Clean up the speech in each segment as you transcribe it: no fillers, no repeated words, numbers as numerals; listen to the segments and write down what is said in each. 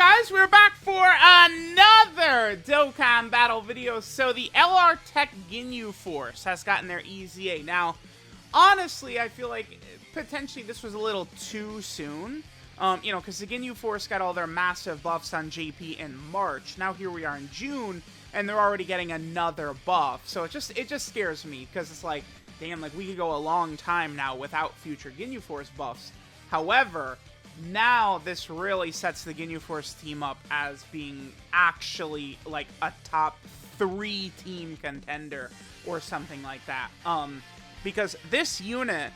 guys? We're back for another Dokkan battle video. So the TEQ Ginyu Force has gotten their EZA. Now, honestly, I feel like potentially this was a little too soon. You know, because the Ginyu Force got all their massive buffs on JP in March. Now here we are in June, and they're already getting another buff. So it just scares me, because it's like, damn, like we could go a long time now without future Ginyu Force buffs. However, now this really sets the Ginyu Force team up as being actually like a top 3 team contender or something like that. Because this unit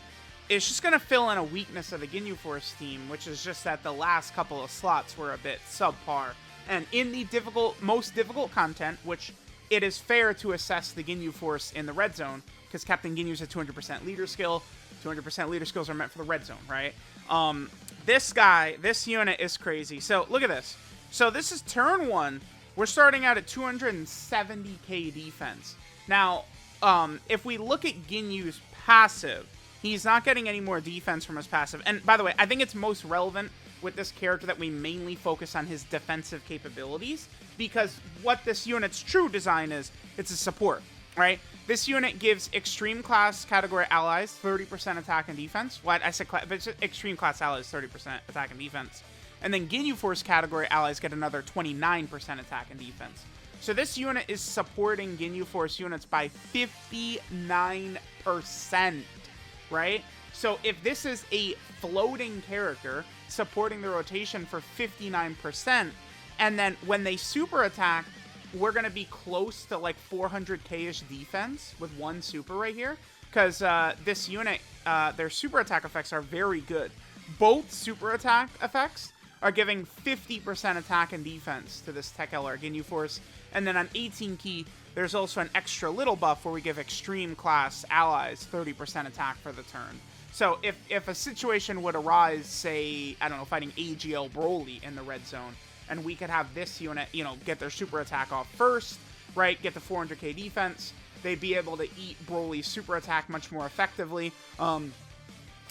is just going to fill in a weakness of the Ginyu Force team, which is just that the last couple of slots were a bit subpar. And in the most difficult content, which it is fair to assess the Ginyu Force in the red zone, because Captain Ginyu's a 200% leader skill. 200% leader skills are meant for the red zone, right? This unit is crazy. So look at this. So this is turn 1. We're starting out at 270k defense. Now, if we look at Ginyu's passive, he's not getting any more defense from his passive. And by the way, I think it's most relevant with this character that we mainly focus on his defensive capabilities, because what this unit's true design is, it's a support, right? This unit gives extreme class category allies 30% attack and defense. What I said, but it's extreme class allies 30% attack and defense. And then Ginyu Force category allies get another 29% attack and defense. So this unit is supporting Ginyu Force units by 59%, right? So if this is a floating character supporting the rotation for 59%, and then when they super attack, we're going to be close to like 400k-ish defense with one super right here. Because this unit, their super attack effects are very good. Both super attack effects are giving 50% attack and defense to this TEQ LR Ginyu Force. And then on 18 key, there's also an extra little buff where we give extreme class allies 30% attack for the turn. So if a situation would arise, say, I don't know, fighting AGL Broly in the red zone, and we could have this unit, you know, get their super attack off first, right, get the 400k defense, they'd be able to eat Broly's super attack much more effectively,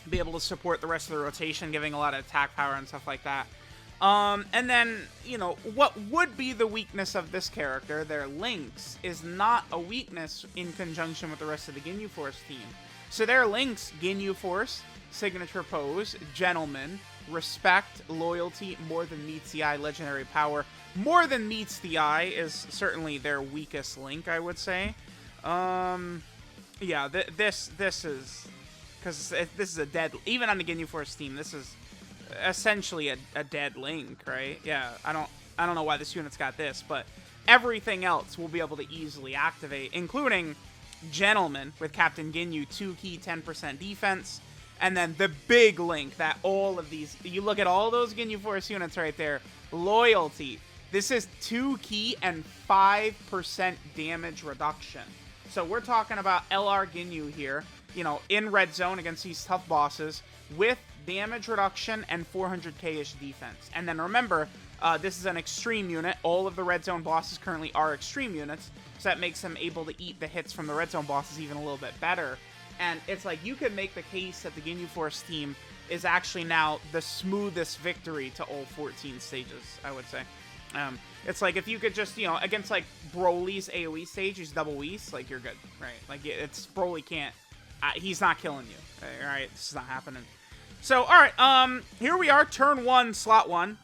be able to support the rest of the rotation, giving a lot of attack power and stuff like that. And then, you know, what would be the weakness of this character, their links, is not a weakness in conjunction with the rest of the Ginyu Force team. So their links, Ginyu Force, Signature Pose, Gentleman, Respect, Loyalty, More Than Meets the Eye, Legendary Power. More Than Meets the Eye is certainly their weakest link, I would say. Yeah, this is... because this is a dead... even on the Ginyu Force team, this is essentially a dead link, right? Yeah, I don't know why this unit's got this, but everything else will be able to easily activate, including Gentleman with Captain Ginyu, 2-key, 10% defense, and then the big link that all of these, you look at all those Ginyu Force units right there, Loyalty. This is 2-key and 5% damage reduction. So we're talking about LR Ginyu here, you know, in red zone against these tough bosses with damage reduction and 400k-ish defense. And then remember, this is an extreme unit. All of the red zone bosses currently are extreme units, so that makes them able to eat the hits from the red zone bosses even a little bit better. And it's like, you could make the case that the Ginyu Force team is actually now the smoothest victory to all 14 stages, I would say. It's like, if you could just, you know, against like Broly's AoE stage, he's double Whis, like, you're good, right? Like, it's, Broly can't, he's not killing you, alright? This is not happening. So, alright, here we are, turn 1, slot 1.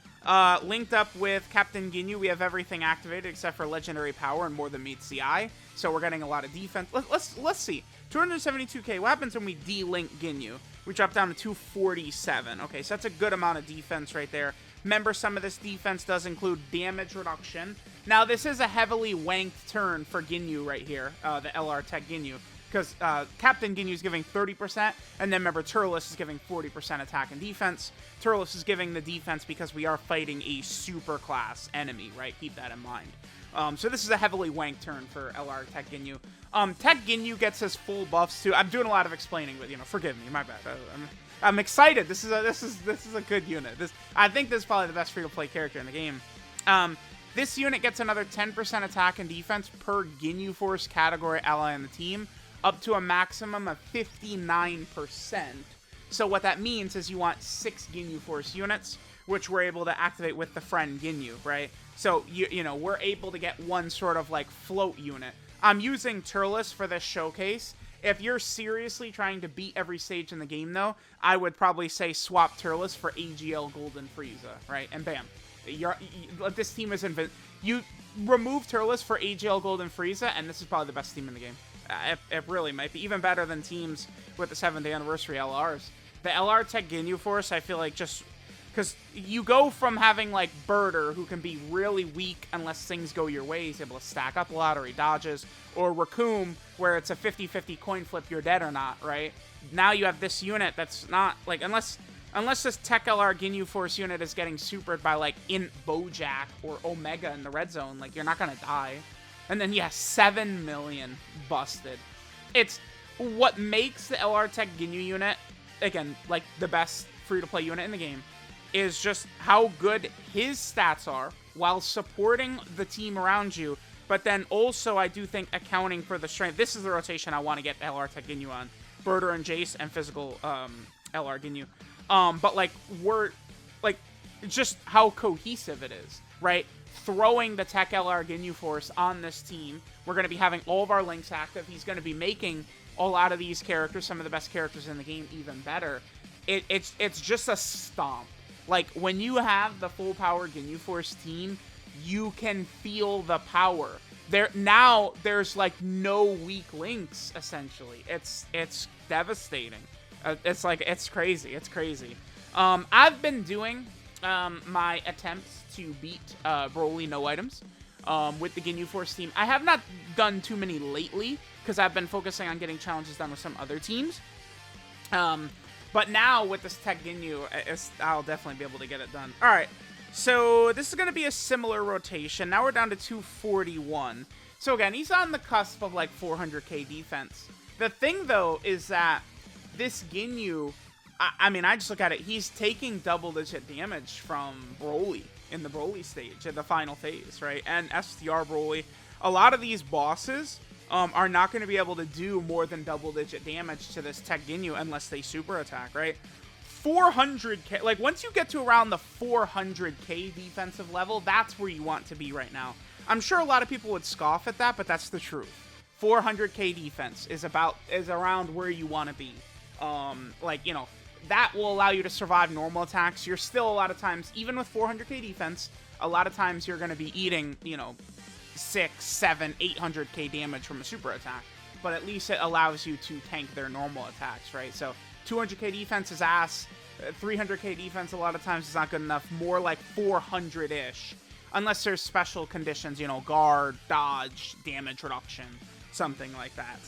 Linked up with Captain Ginyu, we have everything activated except for Legendary Power and More Than Meets the Eye. So we're getting a lot of defense. Let's see. 272k. What happens when we de-link Ginyu? We drop down to 247. Okay, so that's a good amount of defense right there. Remember, some of this defense does include damage reduction. Now, this is a heavily wanked turn for Ginyu right here, the TEQ Ginyu. Because Captain Ginyu is giving 30%, and then remember, Turles is giving 40% attack and defense. Turles is giving the defense because we are fighting a super class enemy, right? Keep that in mind. So this is a heavily wanked turn for TEQ Ginyu. TEQ Ginyu gets his full buffs too. I'm doing a lot of explaining, but you know, forgive me, my bad. I'm excited. This is a good unit. I think this is probably the best free-to-play character in the game. This unit gets another 10% attack and defense per Ginyu Force category ally on the team, up to a maximum of 59%. So what that means is you want 6 Ginyu Force units, which we're able to activate with the friend Ginyu, right? So, you know, we're able to get one sort of, like, float unit. I'm using Turles for this showcase. If you're seriously trying to beat every stage in the game, though, I would probably say swap Turles for AGL Golden Frieza, right? And bam. This team is you remove Turles for AGL Golden Frieza, and this is probably the best team in the game. It really might be. Even better than teams with the 7th anniversary LRs. The LR TEQ GINYU Force, I feel like just... Because you go from having, like, Birder, who can be really weak unless things go your way. He's able to stack up a lot or he dodges. Or Raccoon, where it's a 50-50 coin flip, you're dead or not, right? Now you have this unit that's not, like, unless this TEQ LR Ginyu Force unit is getting supered by, like, Int Bojack or Omega in the red zone, like, you're not gonna die. And then, yeah, 7 million busted. It's what makes the LR TEQ Ginyu unit, again, like, the best free-to-play unit in the game, is just how good his stats are while supporting the team around you, but then also I do think accounting for the strength. This is the rotation I want to get LR TEQ GINYU on. Birder and Jace and physical LR GINYU. But like, we're like, just how cohesive it is, right? Throwing the TEQ LR Ginyu Force on this team. We're going to be having all of our links active. He's going to be making a lot of these characters, some of the best characters in the game, even better. It's just a stomp. Like, when you have the full power Ginyu Force team, you can feel the power. There's like no weak links, essentially. It's devastating. It's crazy. It's crazy. I've been doing my attempts to beat Broly no items with the Ginyu Force team. I have not done too many lately because I've been focusing on getting challenges done with some other teams. But now, with this TEQ GINYU, I'll definitely be able to get it done. Alright, so this is going to be a similar rotation. Now we're down to 241. So again, he's on the cusp of like 400k defense. The thing, though, is that this Ginyu, I mean, I just look at it, he's taking double-digit damage from Broly in the Broly stage, in the final phase, right? And STR Broly. A lot of these bosses... are not going to be able to do more than double-digit damage to this TEQ GINYU unless they super attack, right? 400k, like, once you get to around the 400k defensive level, that's where you want to be right now. I'm sure a lot of people would scoff at that, but that's the truth. 400k defense is around where you want to be. Like, you know, that will allow you to survive normal attacks. You're still, a lot of times, even with 400k defense, a lot of times you're going to be eating, you know, 6, 7, 800k damage from a super attack, but at least it allows you to tank their normal attacks, right? So 200k defense is ass, 300k defense a lot of times is not good enough, more like 400-ish, unless there's special conditions, you know, guard, dodge, damage reduction, something like that.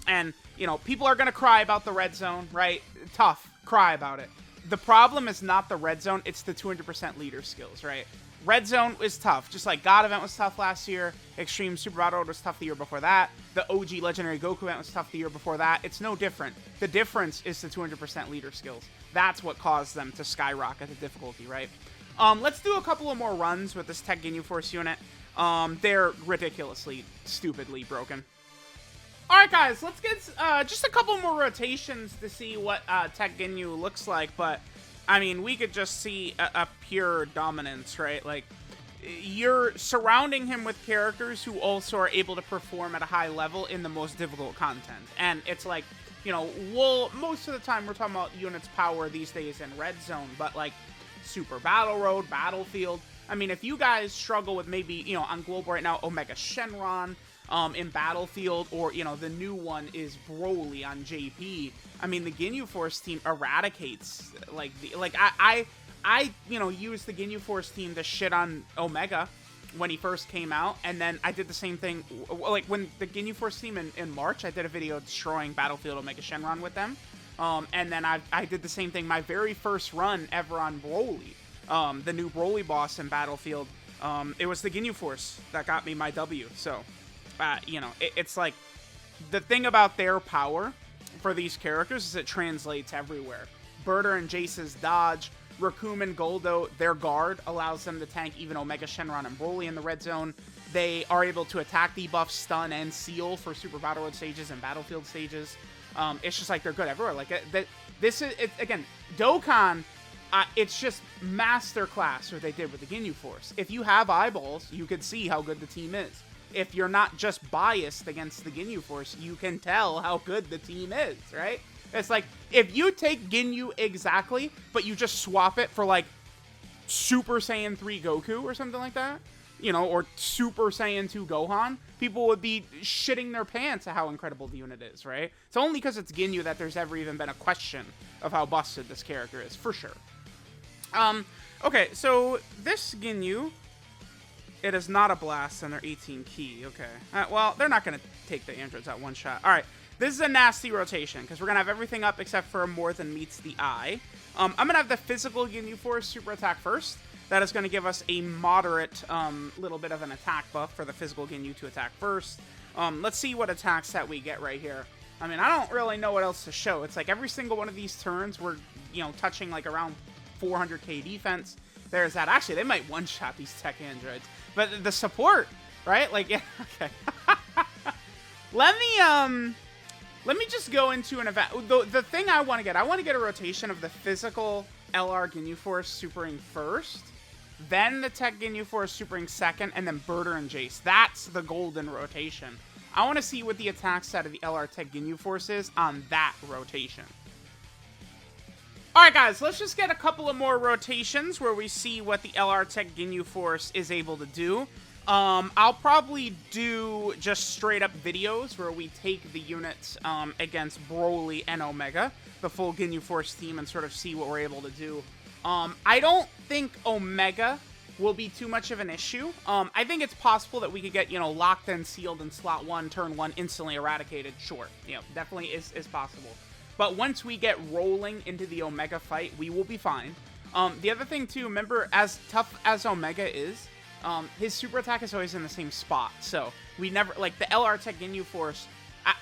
And, you know, people are going to cry about the red zone, right? Tough, cry about it. The problem is not the red zone, it's the 200% leader skills, right? Red Zone is tough, just like God Event was tough last year, Extreme Super Battle was tough the year before that, the OG Legendary Goku Event was tough the year before that. It's no different. The difference is the 200% leader skills. That's what caused them to skyrocket the difficulty, right? Let's do a couple of more runs with this TEQ GINYU Force unit. They're ridiculously, stupidly broken. Alright guys, let's get just a couple more rotations to see what TEQ GINYU looks like, but I mean, we could just see a pure dominance, right? Like, you're surrounding him with characters who also are able to perform at a high level in the most difficult content. And it's like, you know, most of the time we're talking about units power these days in Red Zone, but like Super Battle Road, Battlefield. I mean, if you guys struggle with maybe, you know, on Global right now, Omega Shenron, in Battlefield, or, you know, the new one is Broly on JP. I mean, the Ginyu Force team eradicates, like, I you know, used the Ginyu Force team to shit on Omega when he first came out, and then I did the same thing, like, when the Ginyu Force team in March, I did a video destroying Battlefield Omega Shenron with them, and then I did the same thing my very first run ever on Broly, the new Broly boss in Battlefield. It was the Ginyu Force that got me my W, so... you know, it's like, the thing about their power for these characters is it translates everywhere. Birder and Jace's dodge, Raccoon and Goldo, their guard allows them to tank even Omega Shenron and Broly in the red zone. They are able to attack, debuff, stun, and seal for Super Battle Road stages and Battlefield stages. It's just like they're good everywhere. Like, this is, again, Dokkan it's just masterclass what they did with the Ginyu Force. If you have eyeballs, you could see how good the team is. If you're not just biased against the Ginyu Force, you can tell how good the team is, right? It's like, if you take Ginyu exactly, but you just swap it for, like, Super Saiyan 3 Goku or something like that, you know, or Super Saiyan 2 Gohan, people would be shitting their pants at how incredible the unit is, right? It's only because it's Ginyu that there's ever even been a question of how busted this character is, for sure. Okay, so this Ginyu, it is not a blast and they're 18 key, okay. Well, they're not going to take the androids at one shot. Alright, this is a nasty rotation, because we're going to have everything up except for more than meets the eye. I'm going to have the physical Ginyu Force super attack first. That is going to give us a moderate little bit of an attack buff for the physical Ginyu to attack first. Let's see what attacks that we get right here. I mean, I don't really know what else to show. It's like every single one of these turns, we're, you know, touching like around 400k defense. There's that. Actually, they might one-shot these tech androids. But the support, right? Like, yeah, okay. Let me just go into an event. The thing I want to get a rotation of the physical LR Ginyu Force supering first, then the Tech Ginyu Force supering second, and then Birder and Jace. That's the golden rotation. I want to see what the attack set of the LR Tech Ginyu Force is on that rotation. Alright guys, let's just get a couple of more rotations where we see what the LR Tech Ginyu Force is able to do. I'll probably do just straight up videos where we take the units against Broly and Omega, the full Ginyu Force team, and sort of see what we're able to do. I don't think Omega will be too much of an issue. I think it's possible that we could get, you know, locked and sealed in slot 1, turn 1, instantly eradicated. Sure, you know, definitely is possible. But once we get rolling into the Omega fight, we will be fine. The other thing too, remember, as tough as Omega is, his super attack is always in the same spot. So we never, like the LR Tech Ginyu Force,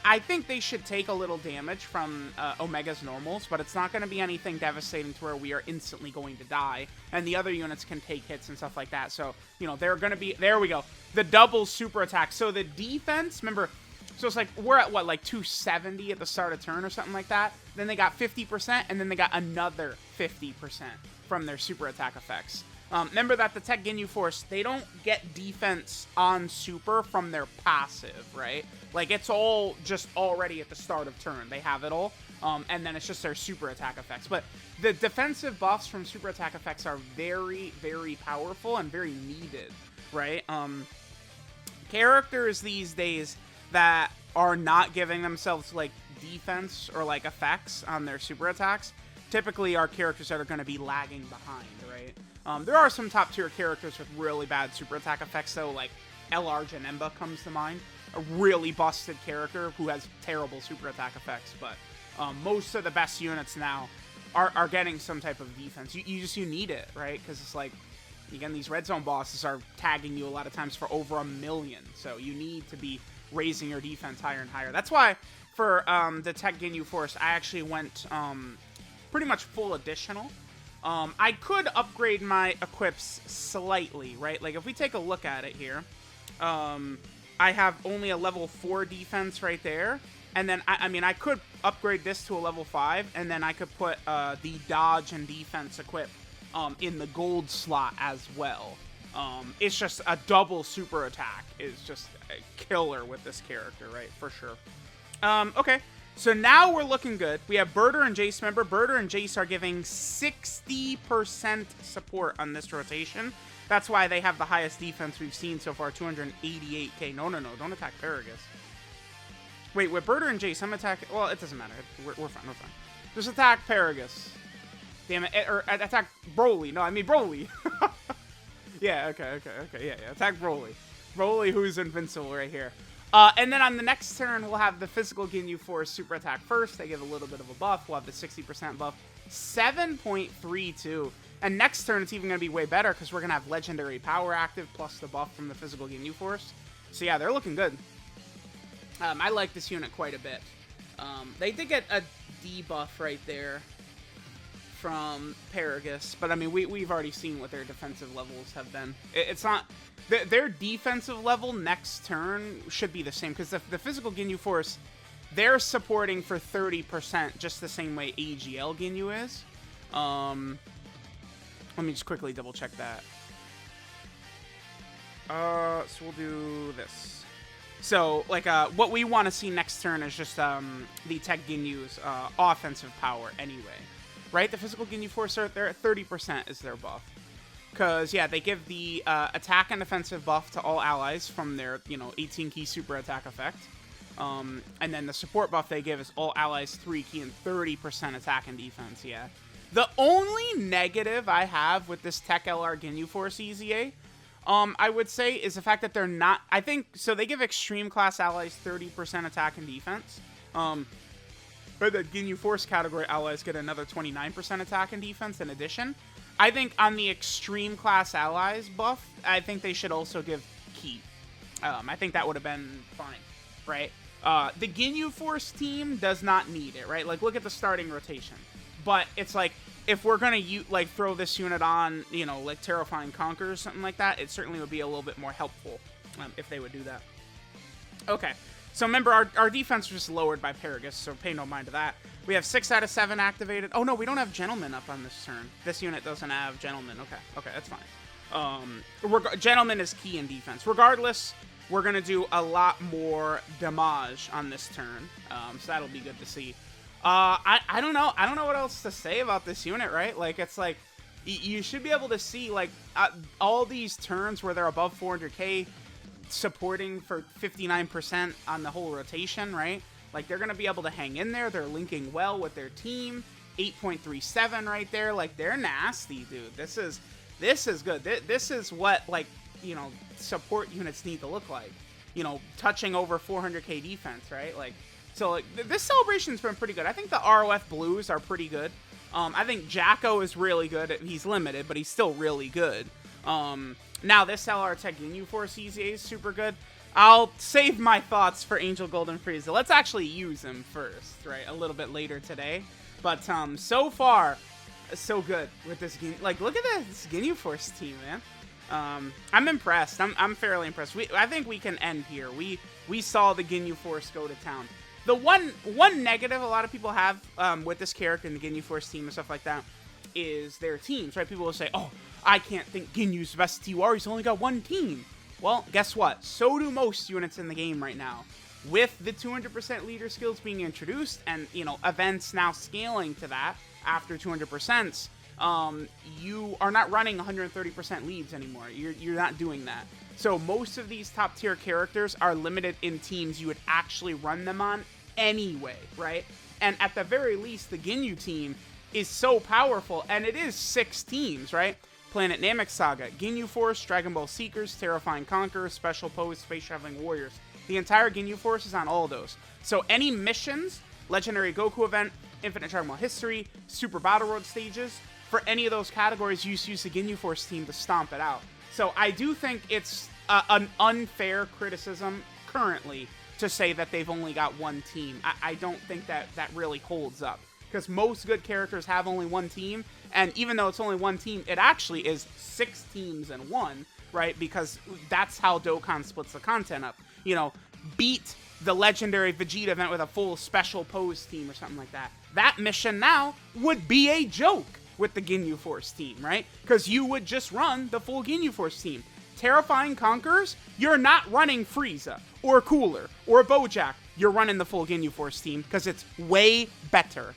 I think they should take a little damage from Omega's normals, but it's not going to be anything devastating to where we are instantly going to die, and the other units can take hits and stuff like that. So, you know, they're going to be, there we go, the double super attack. So the defense, remember, so it's like, we're at what, like 270 at the start of turn or something like that? Then they got 50%, and then they got another 50% from their super attack effects. Remember that the Tech Ginyu Force, they don't get defense on super from their passive, right? Like, it's all just already at the start of turn. They have it all, and then it's just their super attack effects. But the defensive buffs from super attack effects are very, very powerful and very needed, right? Characters these days that are not giving themselves, like, defense or, like, effects on their super attacks typically are characters that are going to be lagging behind, right? There are some top-tier characters with really bad super attack effects, though, like LR Janemba comes to mind. A really busted character who has terrible super attack effects, but most of the best units now are getting some type of defense. You need it, right? Because it's like, again, these red zone bosses are tagging you a lot of times for over 1 million, so you need to be raising your defense higher and higher. That's why for the Tech Ginyu Force, I actually went pretty much full additional. I could upgrade my equips slightly, right? Like, if we take a look at it here, I have only a level 4 defense right there. And then, I mean, I could upgrade this to a level 5, and then I could put the dodge and defense equip in the gold slot as well. It's just a double super attack is just a killer with this character, right? For sure. Okay. So now we're looking good. We have Birder and Jace. Remember, Birder and Jace are giving 60% support on this rotation. That's why they have the highest defense we've seen so far, 288k. No, don't attack Paragus. Wait, with Birder and Jace, I'm attacking... Well, it doesn't matter. We're fine, we're fine. Just attack Paragus. Damn it. Or attack Broly. No, I mean Broly. Yeah, okay. Yeah. Attack Broly. Broly, who's invincible right here. And then on the next turn, we'll have the physical Ginyu Force super attack first. They give a little bit of a buff. We'll have the 60% buff. 7.32. And next turn, it's even going to be way better because we're going to have legendary power active plus the buff from the physical Ginyu Force. So yeah, they're looking good. I like this unit quite a bit. They did get a debuff right there from Paragus, but I mean, we've already seen what their defensive levels have been. It's not... Their defensive level next turn should be the same, because the physical Ginyu Force, they're supporting for 30% just the same way AGL Ginyu is. Let me just quickly double check that. So we'll do this. So, like, what we want to see next turn is just the TEQ Ginyu's offensive power anyway. Right? The physical Ginyu Force are there at 30% is their buff. Because, yeah, they give the attack and defensive buff to all allies from their, 18-key super attack effect. And then the support buff they give is all allies 3-key and 30% attack and defense, yeah. The only negative I have with this TEQ LR Ginyu Force EZA, I would say, is the fact that they're not... I think... So they give extreme class allies 30% attack and defense. But the Ginyu Force category allies get another 29% attack and defense in addition. I think on the extreme class allies buff, I think they should also give Ki. I think that would have been fine, right? The Ginyu Force team does not need it, right? Like, look at the starting rotation. But it's like, if we're going to, throw this unit on, like Terrifying Conquer or something like that, it certainly would be a little bit more helpful if they would do that. Okay. So remember, our defense was just lowered by Paragus, so pay no mind to that. We have 6 out of 7 activated. Oh, no, we don't have Gentleman up on this turn. This unit doesn't have Gentleman. Okay, that's fine. Gentleman is key in defense. Regardless, we're going to do a lot more damage on this turn, so that'll be good to see. I don't know. I don't know what else to say about this unit, right? Like, it's like, you should be able to see, like, all these turns where they're above 400k, supporting for 59% on the whole rotation, right? Like, they're going to be able to hang in there. They're linking well with their team. 8.37 right there. Like, they're nasty, dude. This is good. This is what, like, support units need to look like. Touching over 400k defense, right? Like, so, like, this celebration's been pretty good. I think the ROF Blues are pretty good. I think Jacko is really good. He's limited, but he's still really good. Now, this LR TEQ GINYU Force EZA is super good. I'll save my thoughts for Angel Golden Frieza. Let's actually use him first, right? A little bit later today. But so far, so good with this Ginyu. Like, look at this Ginyu Force team, man. I'm impressed. I'm fairly impressed. I think we can end here. We saw the Ginyu Force go to town. The one negative a lot of people have with this character and the Ginyu Force team and stuff like that is their teams, right? People will say, oh, I can't think Ginyu's the best TUR. He's only got one team. Well, guess what? So do most units in the game right now. With the 200% leader skills being introduced and, events now scaling to that after 200%, you are not running 130% leads anymore. You're not doing that. So most of these top tier characters are limited in teams you would actually run them on anyway, right? And at the very least, the Ginyu team is so powerful, and it is 6 teams, right? Planet Namek Saga, Ginyu Force, Dragon Ball Seekers, Terrifying Conquerors, Special Pose, Space Traveling Warriors. The entire Ginyu Force is on all those. So any missions, Legendary Goku event, Infinite Dragon Ball History, Super Battle Road stages, for any of those categories, you use the Ginyu Force team to stomp it out. So I do think it's an unfair criticism currently to say that they've only got one team. I don't think that really holds up. Because most good characters have only one team, and even though it's only one team, it actually is 6 teams in one, right? Because that's how Dokkan splits the content up. Beat the legendary Vegeta event with a full Special Pose team or something like that. That mission now would be a joke with the Ginyu Force team, right? Because you would just run the full Ginyu Force team. Terrifying Conquerors, you're not running Frieza, or Cooler, or Bojack. You're running the full Ginyu Force team, because it's way better.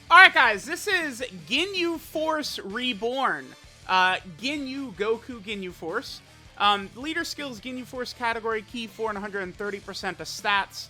Alright guys, this is Ginyu Force Reborn. Ginyu Goku Ginyu Force. Leader skills Ginyu Force category key 4 and 130% of stats.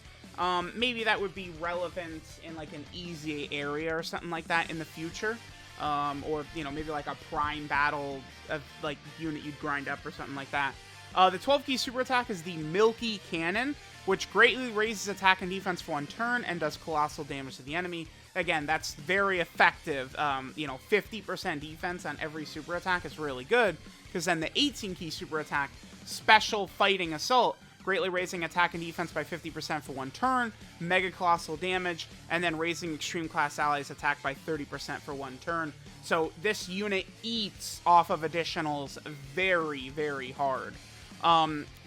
Maybe that would be relevant in like an easy area or something like that in the future. Or, maybe like a prime battle of like unit you'd grind up or something like that. The 12 key super attack is the Milky Cannon, which greatly raises attack and defense for 1 turn and does colossal damage to the enemy. Again, that's very effective. 50% defense on every super attack is really good, because then the 18 key super attack, Special Fighting Assault, greatly raising attack and defense by 50% for 1 turn, mega colossal damage, and then raising extreme class allies attack by 30% for 1 turn. So this unit eats off of additionals very, very hard.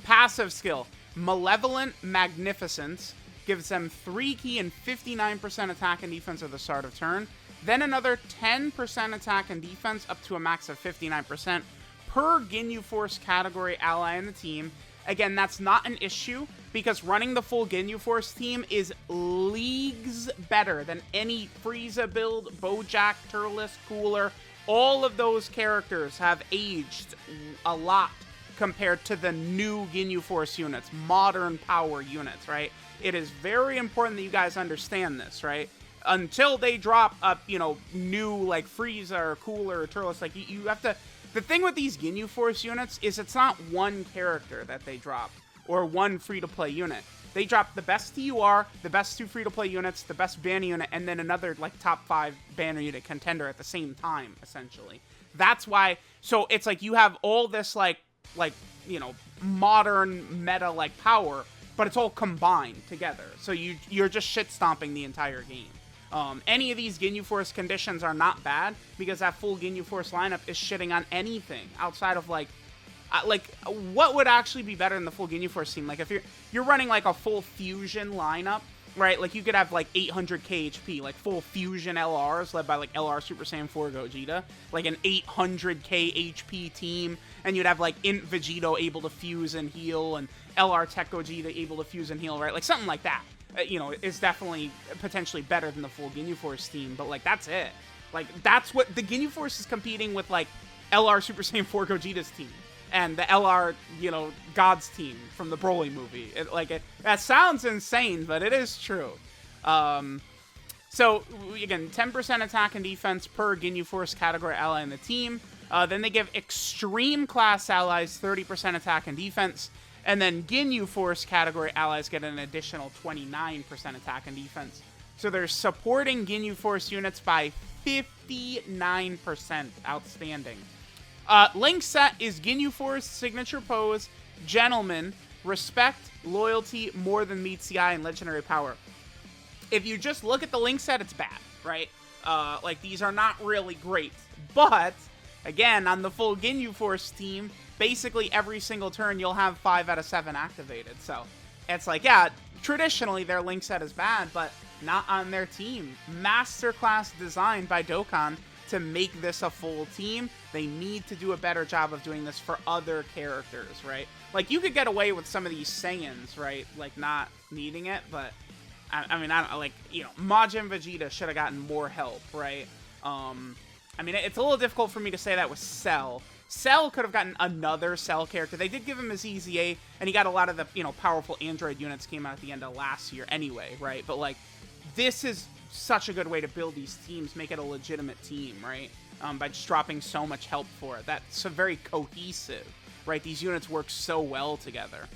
Passive skill, Malevolent Magnificence, gives them 3 key and 59% attack and defense at the start of turn. then another 10% attack and defense up to a max of 59% per Ginyu Force category ally in the team. Again, that's not an issue because running the full Ginyu Force team is leagues better than any Frieza build, Bojack, Turles, Cooler. All of those characters have aged a lot compared to the new Ginyu Force units, modern power units, right? It is very important that you guys understand this, right? Until they drop up, you know, new, like, Frieza or Cooler or Turles, like, you have to... The thing with these Ginyu Force units is it's not one character that they drop, or one free-to-play unit. They drop the best TUR, the best 2 free-to-play units, the best banner unit, and then another, like, top 5 banner unit contender at the same time, essentially. That's why... So, it's like you have all this, like, you know, modern meta, like, power, but it's all combined together. So you're just shit-stomping the entire game. Any of these Ginyu Force conditions are not bad, because that full Ginyu Force lineup is shitting on anything outside of, like, what would actually be better than the full Ginyu Force team? Like, if you're running, like, a full fusion lineup, right? Like, you could have, like, 800k HP, like, full fusion LRs led by, like, LR Super Saiyan 4 Gogeta, like, an 800k HP team, and you'd have, like, Int Vegito able to fuse and heal, and LR Tech Gogeta able to fuse and heal, right? Like, something like that. You know, is definitely potentially better than the full Ginyu Force team, but, like, that's it. Like, that's what... The Ginyu Force is competing with, like, LR Super Saiyan 4 Gogeta's team, and the LR, you know, God's team from the Broly movie. That sounds insane, but it is true. So, again, 10% attack and defense per Ginyu Force category ally in the team. Then they give Extreme Class allies 30% attack and defense. And then Ginyu Force category allies get an additional 29% attack and defense. So they're supporting Ginyu Force units by 59%. Outstanding. Link set is Ginyu Force, Signature Pose, Gentleman, Respect, Loyalty, More Than Meets the Eye, and Legendary Power. If you just look at the link set, it's bad, right? Like, these are not really great. But, again, on the full Ginyu Force team... Basically, every single turn, you'll have 5 out of 7 activated. So, it's like, yeah, traditionally, their link set is bad, but not on their team. Masterclass designed by Dokkan to make this a full team. They need to do a better job of doing this for other characters, right? Like, you could get away with some of these Saiyans, right? Like, not needing it, but, I mean, I don't, like, you know, Majin Vegeta should have gotten more help, right? I mean, it's a little difficult for me to say that with Cell. Cell could have gotten another Cell character. They did give him his EZA, and he got a lot of the, you know, powerful android units came out at the end of last year anyway, right? But, like, this is such a good way to build these teams, make it a legitimate team, right? By just dropping so much help for it. That's so very cohesive, right? These units work so well together.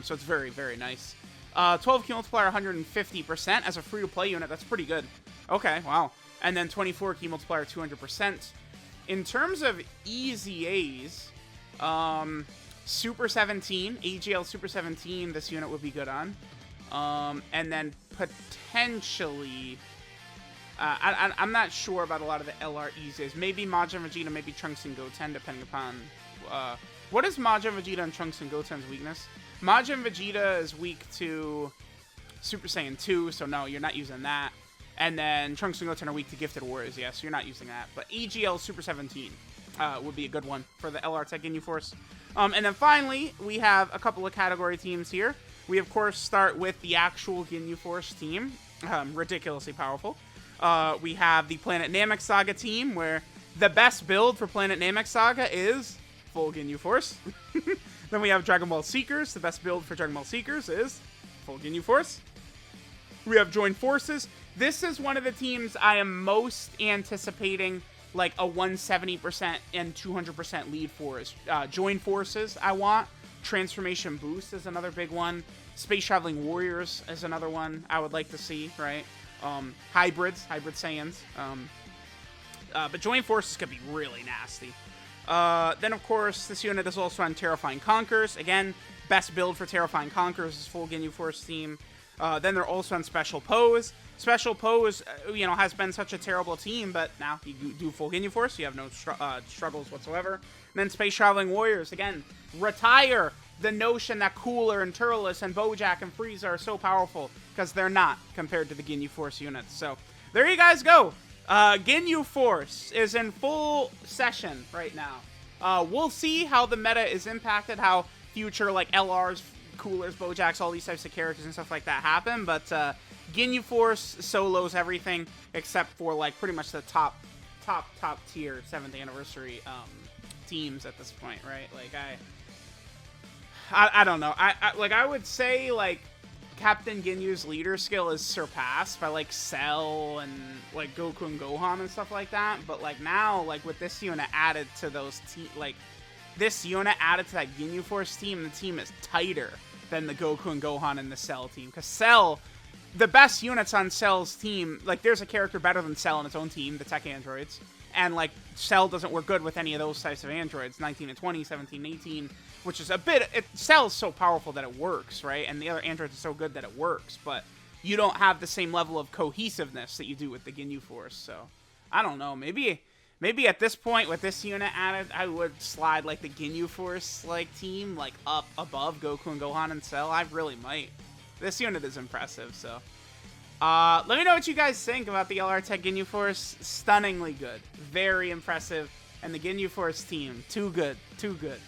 So it's very, very nice. 12 key multiplier, 150% as a free-to-play unit. That's pretty good. Okay, wow. And then 24 key multiplier, 200%. In terms of EZAs, Super 17, AGL Super 17, this unit would be good on. And then potentially, I'm not sure about a lot of the LR EZAs. Maybe Majin Vegeta, maybe Trunks and Goten, depending upon... what is Majin Vegeta and Trunks and Goten's weakness? Majin Vegeta is weak to Super Saiyan 2, so no, you're not using that. And then Trunks and Goten are weak to Gifted Warriors, yes, you're not using that. But AGL Super 17 would be a good one for the LR Tech Ginyu Force. And then finally, we have a couple of category teams here. We, of course, start with the actual Ginyu Force team. Ridiculously powerful. We have the Planet Namek Saga team, where the best build for Planet Namek Saga is full Ginyu Force. Then we have Dragon Ball Seekers. The best build for Dragon Ball Seekers is full Ginyu Force. We have Join Forces. This is one of the teams I am most anticipating, like, a 170% and 200% lead for. Is Join Forces, I want. Transformation Boost is another big one. Space Traveling Warriors is another one I would like to see, right? Hybrid Saiyans. But Join Forces could be really nasty. Then, of course, this unit is also on Terrifying Conquerors. Again, best build for Terrifying Conquerors is full Ginyu Force team. Then they're also on Special Pose. Special Pose, you know, has been such a terrible team, but now you do full Ginyu Force, you have no struggles whatsoever. And then Space Traveling Warriors, again, retire the notion that Cooler and Turles and Bojack and Frieza are so powerful, because they're not compared to the Ginyu Force units. So, there you guys go. Ginyu Force is in full session right now. We'll see how the meta is impacted, how future, like, LRs, Coolers, Bojacks, all these types of characters and stuff like that happen, but, Ginyu Force solos everything except for, like, pretty much the top tier 7th anniversary, teams at this point, right? Like, I don't know. I would say, like, Captain Ginyu's leader skill is surpassed by, like, Cell and, like, Goku and Gohan and stuff like that. But, like, now, like, with this unit added to those this unit added to that Ginyu Force team, the team is tighter than the Goku and Gohan and the Cell team. Because Cell, the best units on Cell's team, like, there's a character better than Cell on its own team, the TEQ androids. And, like, Cell doesn't work good with any of those types of androids, 19 and 20, 17 and 18, which is a bit, Cell's so powerful that it works, right? And the other androids are so good that it works, but you don't have the same level of cohesiveness that you do with the Ginyu Force, so I don't know, maybe at this point, with this unit added, I would slide, like, the Ginyu Force, like, team, like, up above Goku and Gohan and Cell. I really might. This unit is impressive, so. Let me know what you guys think about the LR TEQ Ginyu Force. Stunningly good. Very impressive. And the Ginyu Force team, too good. Too good.